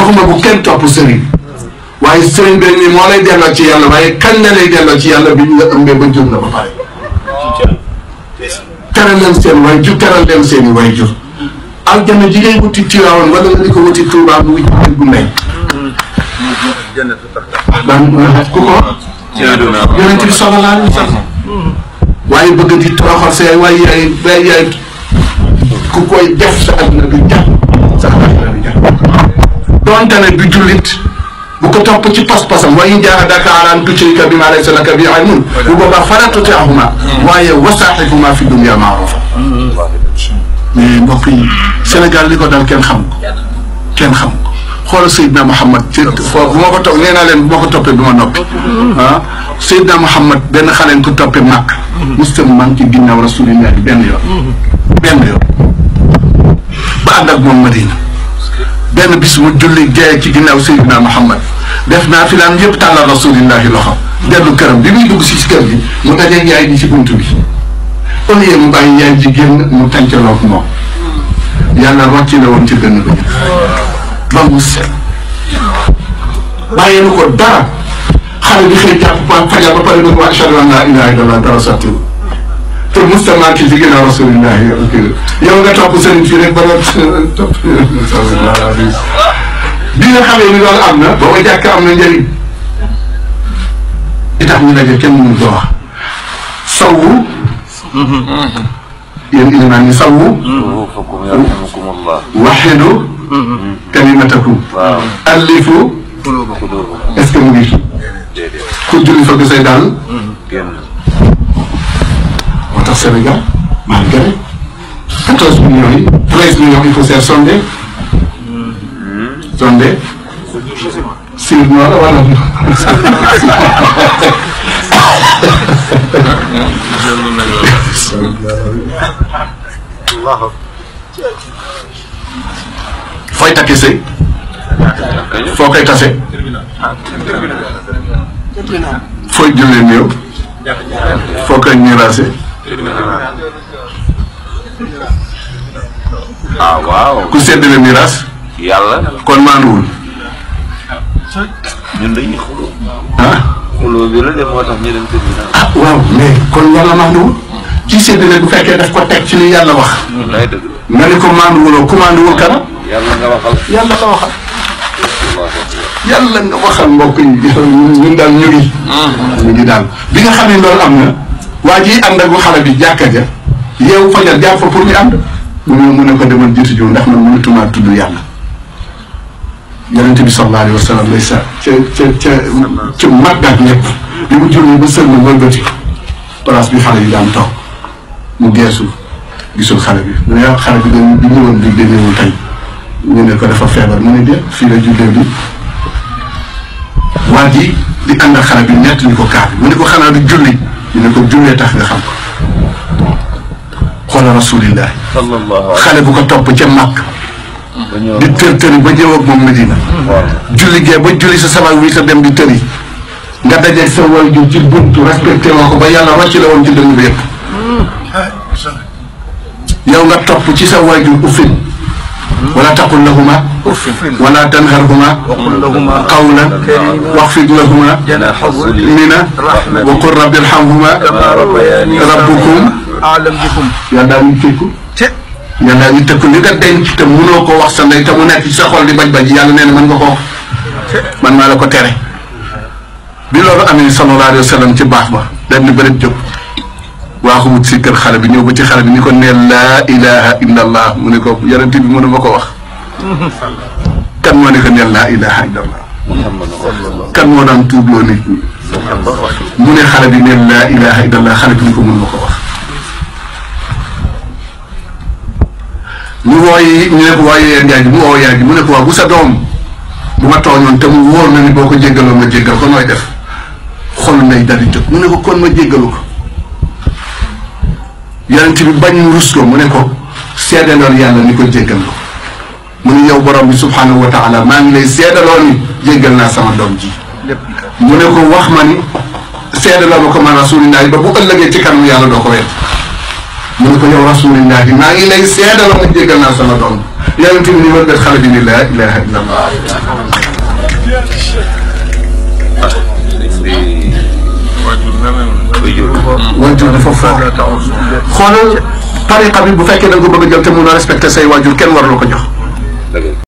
waxuma bu kenn topp sëriñ waaye sëriñ bi nii moo lay delloo ci yàlla waaye kan la lay delloo ci yàlla bi ñu la ëmbee ba jur la ba pare teral leen seen way jur teral leen seen i way jur aljana ji ngay wuti Tiwaawan wala nga di ko wuti Tuubaa bu ngi ci gu ndey daan ku ko yonent bi sallallahu alayhi wa sallam waaye bëgg di toroxal see waaye yaay ku koy def sa àdduna bi jàpp sa àdduna bi jàpp doonte ne du jullit bu ko topp ci pas-pasam wa in jaahadaaka alaa an tushrika bimaa laysa laka bihi ilmun bu boobaa falaa tuti'humaa waaye wa saahibuhumaa fi dunya ma'ruufa mais mbokk yi Sénégal li ko dal kenn xam ko kenn xam ko xoolal Seydina Mouhamed ci foofu bu ma ko topp nee naa leen bu ma ko toppee du ma noppi ah Seydina Mouhamed benn xale ko toppee màkk mustam man ci ginnaaw rasulillah bi benn yoon ba ànd ak moom Madina benn bis mu julli gee ci ginnaaw Seydina Mouhamed def naa fi laan yëpp tàllal rasulillahi loxo dellu këram bi muy dugg si kër gi mu dajeeg yaay ji ci buntu bi au lieu mu bàyyi yaay ji génn mu tàncaloog moom yàlla rocci la woon ci dënn ba ba mu set bàyyi na ko dara xale bi xëy jàpp fajar ba pare nag wa ashhadu an laa ilaaha illallah dara sotti te mustamaa ki ci ginnaaw rasulillah yow nga topp sëriñ fii rek ba nga topp bi nga xamee ni loolu am na booba jàkk am na njëriñ li tax ñu daje kenn mënu ko wax sawwu yéen ilimaan yi sawwu waxidu kalimatakum allifu est-ce que mu ngi ku julli fa say daal moo tax Sénégal malgré 14 millions yi 13 millions il faut faire sonder sur noor la wala fooy takki sëy foo koy tase fooy jullee néew foo koy miraase waaw ku séddale miraas yàlla kon maanduwul ñun dañuy xuloo bi la dem moo tax ñu dem tribunal waaw mais kon yàlla maanduwul ci séddale bu fekkee daf ko teg ci li yàlla wax lay dëgg nga ni ko maanduwuloo ku maanduwul kana yàlla nga waxal yàlla nga waxal mbokk yi ñun daal ñu ngi daal bi nga xam ne loolu am na waa ji ànd ak xale bi jàkka ja yow fajar jaar fa pour ñu ànd mu ne ko demal jiitu jiw ndax man mënatumaa tudd yàlla yonent bi sallallahu alayhi wa sallam lay sa ca màggat ñëpp bi mu julli ba sël ma wëlbati place bi xale yi daan toog mu geesu gisul xale bi mu ne xale bi bi ñëwoon bi ñëwul tey ñu ne ko dafa feebar mu ne déet fii la jullee bi waa ji di ànd ak xale bi nett ñu ko kaar bi mu ne ko xanaa du julli ñu ne ko jullee tax nga xam ko xoola rasulillah xale bu ko topp ca màkk di tër tëri ba ñëw ak moom Medina julli gee ba julli sa sabal wi sa dem di tëri nga dajeeg sa waajur ci buntu respecté woo ko ba yàlla rocci la woon ci dënn bi yëpp yow nga topp ci sa waajur uffin wala taqul lahuma wala tanharhuma qawlan waxfid lahuma mina wa qul rabbi irhamhuma rabbukum a'lam bikum yàlla ñu tëkku yàlla ñu tëkku li nga denc te mënoo ko wax sa ndey te mu nekk ci sa xol di baj yàlla nee na mën nga ko wax man maa la ko tere bi loolu amee sallallahu alayhi wa sallam ci baax ba dañ ni bëri jóg waaxu wut si kër xale bi ñëw ba ci xale bi ni ko neel laa ilaha illa allah mu ne ko yonent bi mënu ma ko wax kan moo ne ko neel laa ilaha illa allah kan moo daan tuubloo nit ñi mu ne xale bi neel laa ilaha illa allah xale bi ni ko mënu ma ko wax ñu wooyi ñu ne ko waaye yaay ji mu woo yaay ji mu ne ko waaw bu sa doom bu ma tooñoon te mu wóor na ni boo ko jéggaloo ma jéggal ko nooy def xol nay dali jóg mu ne ko kon ma jéggalu ko yonent bi bañ mu rus ko mu ne ko seedaloon yàlla ni ko jéggal ko mu ne yow borom bi subhanahu wa taala maa ngi lay seedaloo ni jéggal naa sama doom ji mu ne ko wax ma ni seedaloo ma ko man rasulillahi ba bu ëllëgee ci kanam yàlla doo ko wet mu ne ko yow rasulillahi maa ngi lay seedaloo ni jéggal naa sama doom yonent bi ni wëlbet xale bi ni laa ilaha illa allah waajur dafa fort xoolal tariqa bi bu fekkee da nga ko bëgg a jël te mun a respecté say waajur kenn war la ko jox